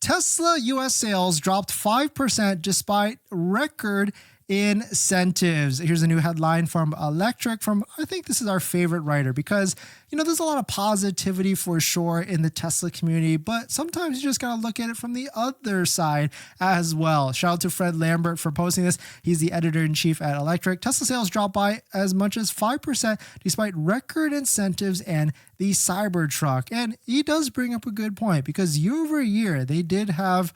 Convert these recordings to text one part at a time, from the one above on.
Tesla US sales dropped 5% despite record incentives. Here's a new headline from Electric from, I think this is our favorite writer, because, there's a lot of positivity for sure in the Tesla community, but sometimes you just got to look at it from the other side as well. Shout out to Fred Lambert for posting this. He's the editor-in-chief at Electric. Tesla sales dropped by as much as 5% despite record incentives and the Cybertruck. And he does bring up a good point, because year over year, they did have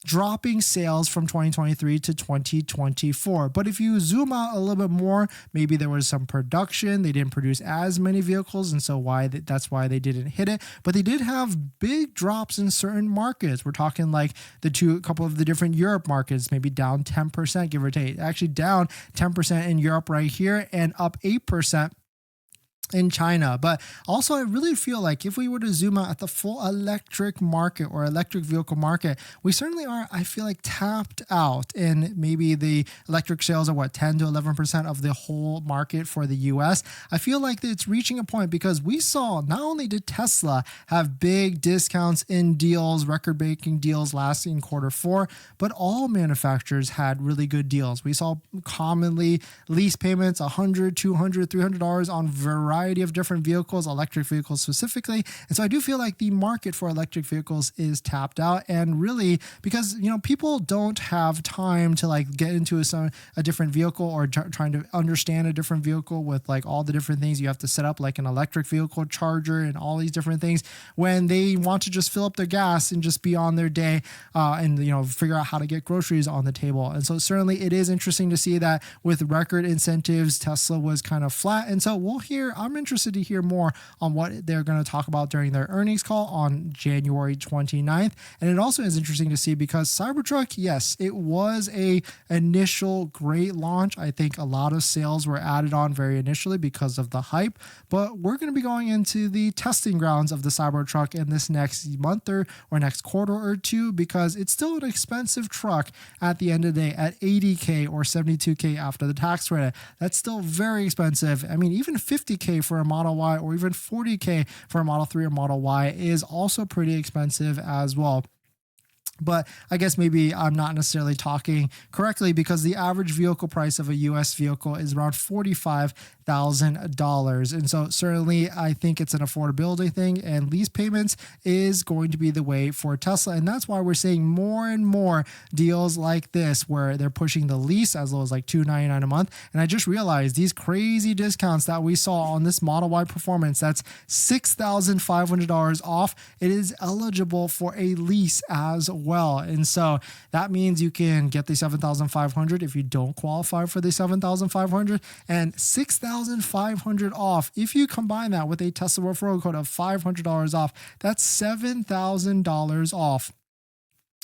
dropping sales from 2023 to 2024. But if you zoom out a little bit more, maybe there was some production. They didn't produce as many vehicles, and so that's why they didn't hit it. But they did have big drops in certain markets. We're talking like a couple of the different Europe markets, maybe down 10%, give or take. Actually down 10% in Europe right here, and up 8% in China. But also, I really feel like if we were to zoom out at the full electric market or electric vehicle market, we certainly are, I feel like, tapped out. And maybe the electric sales are 10 to 11% of the whole market for the US. I feel like it's reaching a point, because we saw not only did Tesla have big discounts in deals, record-breaking deals last in Q4, but all manufacturers had really good deals. We saw commonly lease payments $100, $200, $300 on variety of different vehicles, electric vehicles specifically. And so I do feel like the market for electric vehicles is tapped out, and really because, people don't have time to get into a different vehicle, or trying to understand a different vehicle with all the different things you have to set up, like an electric vehicle charger and all these different things, when they want to just fill up their gas and just be on their day, and figure out how to get groceries on the table. And so certainly it is interesting to see that with record incentives, Tesla was kind of flat. And so I'm interested to hear more on what they're going to talk about during their earnings call on January 29th. And it also is interesting to see, because Cybertruck, yes, it was a initial great launch. I think a lot of sales were added on very initially because of the hype, but we're going to be going into the testing grounds of the Cybertruck in this next month or next quarter or two, because it's still an expensive truck at the end of the day at $80K or $72K after the tax credit. That's still very expensive. I mean, even $50K for a Model Y or even $40K for a Model 3 or Model Y is also pretty expensive as well. But I guess maybe I'm not necessarily talking correctly, because the average vehicle price of a US vehicle is around $45,000. And so certainly I think it's an affordability thing, and lease payments is going to be the way for Tesla. And that's why we're seeing more and more deals like this, where they're pushing the lease as low as $299 a month. And I just realized these crazy discounts that we saw on this Model Y Performance, that's $6,500 off. It is eligible for a lease as well. And so that means you can get the $7,500 if you don't qualify for the $7,500, and $6,500 off if you combine that with a Tesla referral code of $500 off. That's $7,000 off.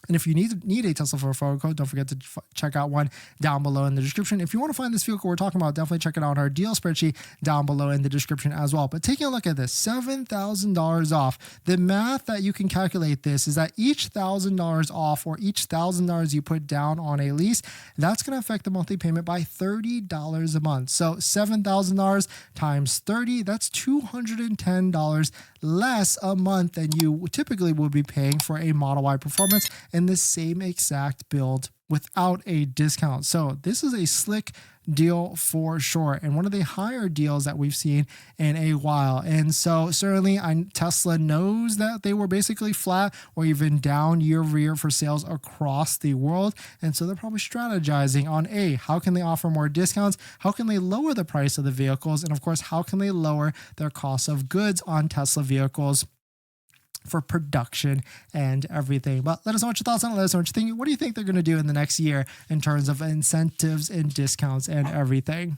And if you need a Tesla referral code, don't forget to check out one down below in the description. If you want to find this vehicle we're talking about, definitely check it out on our deal spreadsheet down below in the description as well. But taking a look at this, $7,000 off. The math that you can calculate this is that each $1,000 off, or each $1,000 you put down on a lease, that's going to affect the monthly payment by $30 a month. So $7,000 times 30, that's $210 less a month than you typically would be paying for a Model Y Performance in the same exact build without a discount. So this is a slick deal for sure, and one of the higher deals that we've seen in a while. And so certainly Tesla knows that they were basically flat or even down year over year for sales across the world. And so they're probably strategizing on how can they offer more discounts? How can they lower the price of the vehicles? And of course, how can they lower their cost of goods on Tesla vehicles for production and everything? But let us know what your thoughts on it. Let us know what you think. What do you think they're going to do in the next year in terms of incentives and discounts and everything?